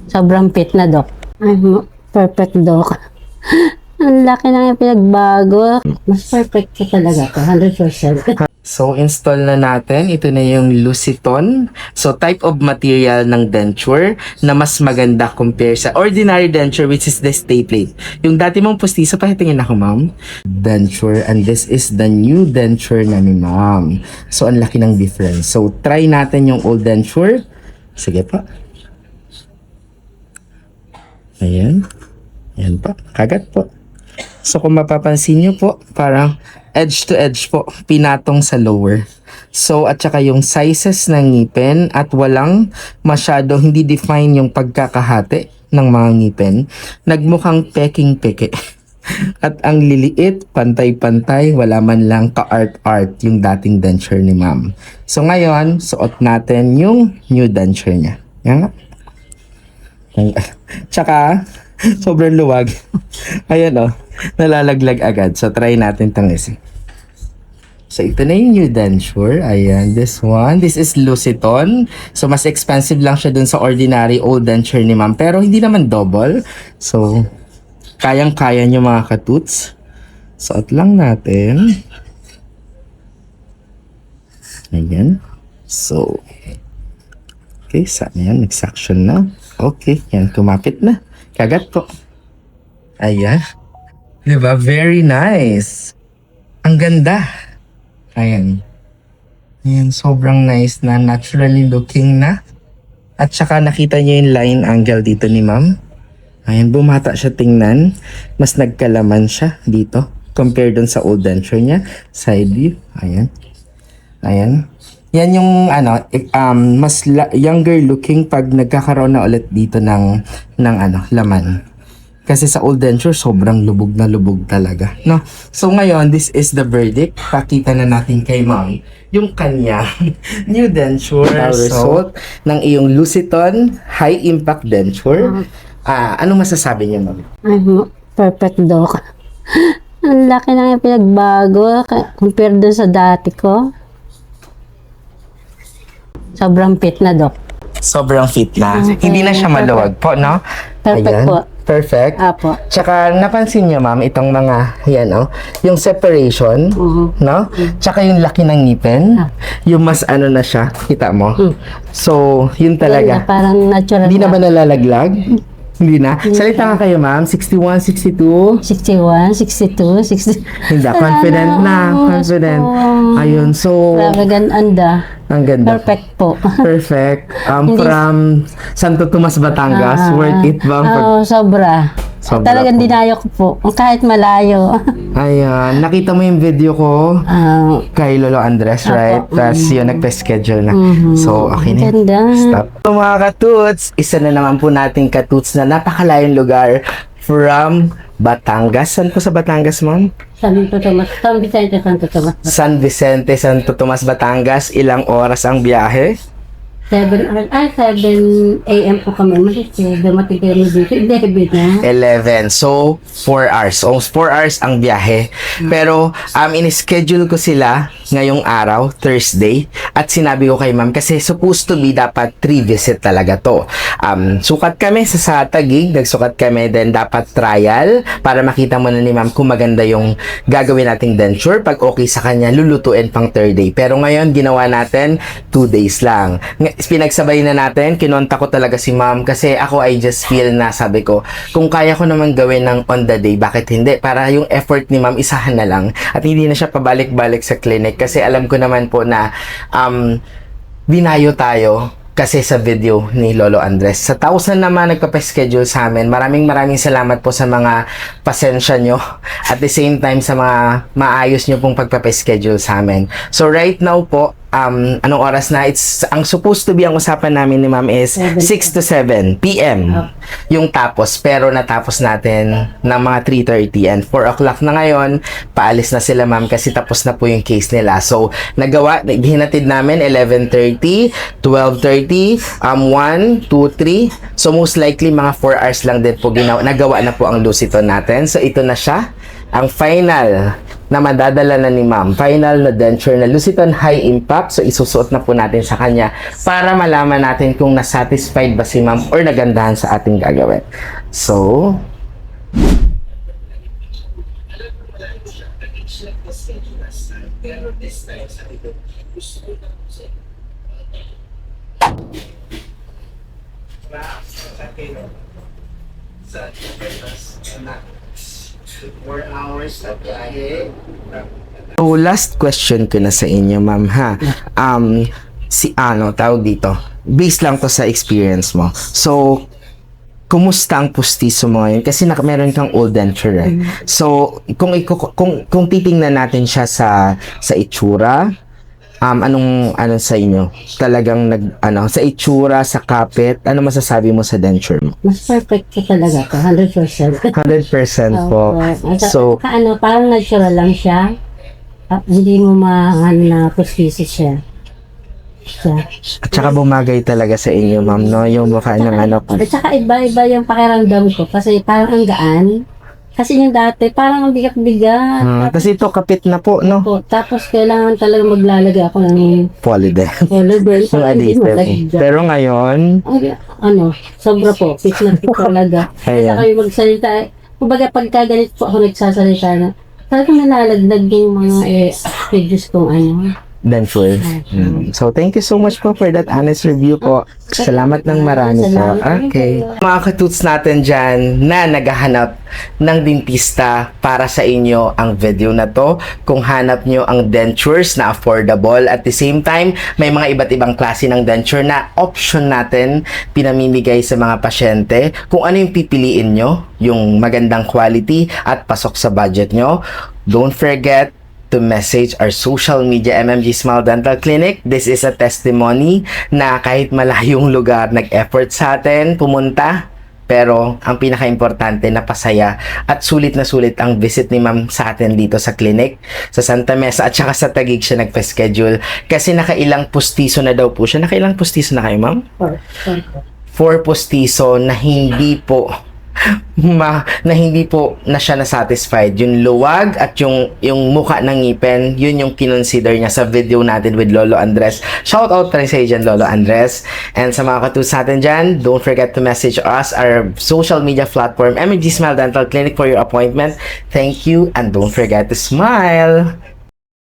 Sobrang fit na, Dok. Ay, perfect, Dok. Ang laki na yung pinagbago. Mas perfect ka talaga to, 100%. So, install na natin. Ito na yung Luciton. So, type of material ng denture na mas maganda compare sa ordinary denture, which is the stay plate. Yung dati mong pustiso, pahitingin ako, ma'am. Denture, and this is the new denture na ni ma'am. So, ang laki ng difference. So, try natin yung old denture. Sige pa. Ayan. Ayan pa. Kagat po. So, kung mapapansin nyo po, parang edge to edge po, pinatong sa lower. So, at saka yung sizes ng ngipin at walang masyadong hindi define yung pagkakahati ng mga ngipin. Nagmukhang peking-peke. At ang liliit, pantay-pantay, wala man lang ka-art-art yung dating denture ni ma'am. So, ngayon, suot natin yung new denture niya. Yan nga. Tsaka, sobrang luwag. Ayan o, nalalaglag agad. So, try natin itong isa. So, ito na yung new denture. Ayan, this one. This is Luciton. So, mas expensive lang siya dun sa ordinary old denture ni ma'am. Pero, hindi naman double. So, kayang-kaya nyo mga katoots. Suot lang natin. Ayan. So, okay, saan yan? Nag-suction na. Okay, yan. Kumapit na. Kagat po. Ayan. Diba? Very nice. Ang ganda. Ayan. Ayan, sobrang nice na. Naturally looking na. At saka nakita niyo yung line angle dito ni ma'am. Ayan, bumata siya tingnan. Mas nagkalaman siya dito. Compared dun sa old denture niya. Side view. Ayan. Ayan. Yan yung mas younger looking pag nagkakaroon na ulit dito ng laman. Kasi sa old denture, sobrang lubog na lubog talaga, no? So ngayon, this is the verdict. Pakita na natin kay ma'am yung kanya new denture result ng iyong Luciton High Impact Denture. Ano masasabi niyo, ma'am? Ay, perfect, Dok. Ang laki na yung pinagbago compare doon sa dati ko. Sobrang fit na, Dok. Sobrang fit na. Okay. Hindi na siya maluwag po, no? Perfect Ayan. po. Perfect. Apo. Tsaka napansin niyo, ma'am, itong mga, yan, yung separation, no? Tsaka yung laki ng ngipin, yung mas na siya, kita mo? So, yun talaga. Yan na, parang natural Hindi na na. ba nalalaglag? Hindi na. Salita nga kayo, ma'am. 61, 62. 61, 62, 60. Hindi, confident na. Confident. Ayun, so, Grabe, ganda. ang ganda. Perfect po. Perfect. From Santo Tomas, Batangas. Worth it bang? Oo, sobra. Sobra Talagang po. dinayo ko po. Kahit malayo. Ayan. Nakita mo yung video ko kay Lolo Andres, right? Tapos yun, nagpa-schedule na. So, okay na. Ganda. Stop. So, mga katoots, isa na naman po nating katoots na napakalayong lugar from Batangas. Saan po sa Batangas, ma'am? Santo Tomas. San Vicente, Santo Tomas. San Vicente, Santo Tomas, Batangas. Ilang oras ang biyahe? 7 a.m. po kami. Dumating kami dito. 11 na. 11. So, 4 hours. Almost 4 hours ang biyahe. Pero, in-schedule ko sila ngayong araw, Thursday. At sinabi ko kay ma'am, kasi supposed to be dapat 3 visit talaga to. Sukat kami sa Taguig. Nagsukat kami. Then, dapat trial para makita mo na ni ma'am kung maganda yung gagawin nating denture. Pag okay sa kanya, lulutuin pang 3rd day. Pero ngayon, ginawa natin 2 days lang. Pinagsabay na natin, kinonta ko talaga si ma'am kasi ako I just feel na sabi ko, kung kaya ko naman gawin ng on the day, bakit hindi? Para yung effort ni ma'am isahan na lang at hindi na siya pabalik-balik sa clinic kasi alam ko naman po na dinayo tayo kasi sa video ni Lolo Andres. Sa 1,000 naman nagpa-schedule sa amin. Maraming salamat po sa mga pasensya nyo. At the same time sa mga maayos nyo pong pagpa-schedule sa amin. So right now po, anong oras na? Ang supposed to be ang usapan namin ni ma'am is 6 to 7 p.m. Yung tapos. Pero natapos natin ng mga 3:30 and 4 o'clock na ngayon. Paalis na sila ma'am kasi tapos na po yung case nila. So, hinatid namin 11:30, 12:30, 1, 2, 3. So, most likely mga 4 hours lang din po nagawa na po ang Luciton natin. So, ito na siya. Ang final na madadala na ni ma'am. Final na denture na Luciton High Impact. So, isusuot na po natin sa kanya para malaman natin kung nasatisfied ba si ma'am or nagandahan sa ating gagawin. So, So, last question ko na sa inyo, ma'am, ha? Tawag dito, based lang to sa experience mo. So, kumusta ang pustiso mo ngayon? Kasi meron kang old denture, eh. So, kung titingnan natin siya sa itsura, anong sa inyo? Talagang sa itsura, sa kapit, ano masasabi mo sa denture mo? Mas perfect ka talaga to, 100%. 100% po. So, parang natural lang siya. Hindi mo na pustiso siya. at saka bumagay talaga sa inyo, ma'am, no? Yung mukha ng At saka iba-iba yung pakiramdam ko kasi parang ang gaan. Kasi yung dati, parang ang bigat-bigat. Kasi ito, kapit na po, no? Tapos kailangan talaga maglalagay ako ng Polydent. polybel. Yung adhesive. Pero ngayon, Sobra po. Fit na fit talaga. Kaya Ayan. kayo magsalita. Kumbaga pagka ganito po ako nagsasalita na, talagang nalalagdag yung mga pages kong denture. So, thank you so much po for that honest review po. Salamat ng marami po. Salamat. Okay. Mga katuts natin dyan na naghahanap ng dentista para sa inyo ang video na to. Kung hanap nyo ang dentures na affordable at the same time, may mga iba't ibang klase ng denture na option natin pinamimigay sa mga pasyente. Kung ano yung pipiliin nyo, yung magandang quality at pasok sa budget nyo, don't forget to message our social media MMG Smile Dental Clinic. This is a testimony na kahit malayong lugar nag-effort sa atin pumunta, pero ang pinaka-importante napasaya at sulit na sulit ang visit ni ma'am sa atin dito sa clinic sa Santa Mesa at saka sa Taguig siya nagpa-schedule kasi nakailang pustiso na daw po siya. Nakailang pustiso na kayo, ma'am? 4 pustiso na hindi po na siya na-satisfied. Yung luwag at yung mukha ng ngipin, yun yung kinonsider niya sa video natin with Lolo Andres. Shout out tayo sa dyan, Lolo Andres. And sa mga katus natin dyan, don't forget to message us, our social media platform, MMG Smile Dental Clinic, for your appointment. Thank you, and don't forget to smile.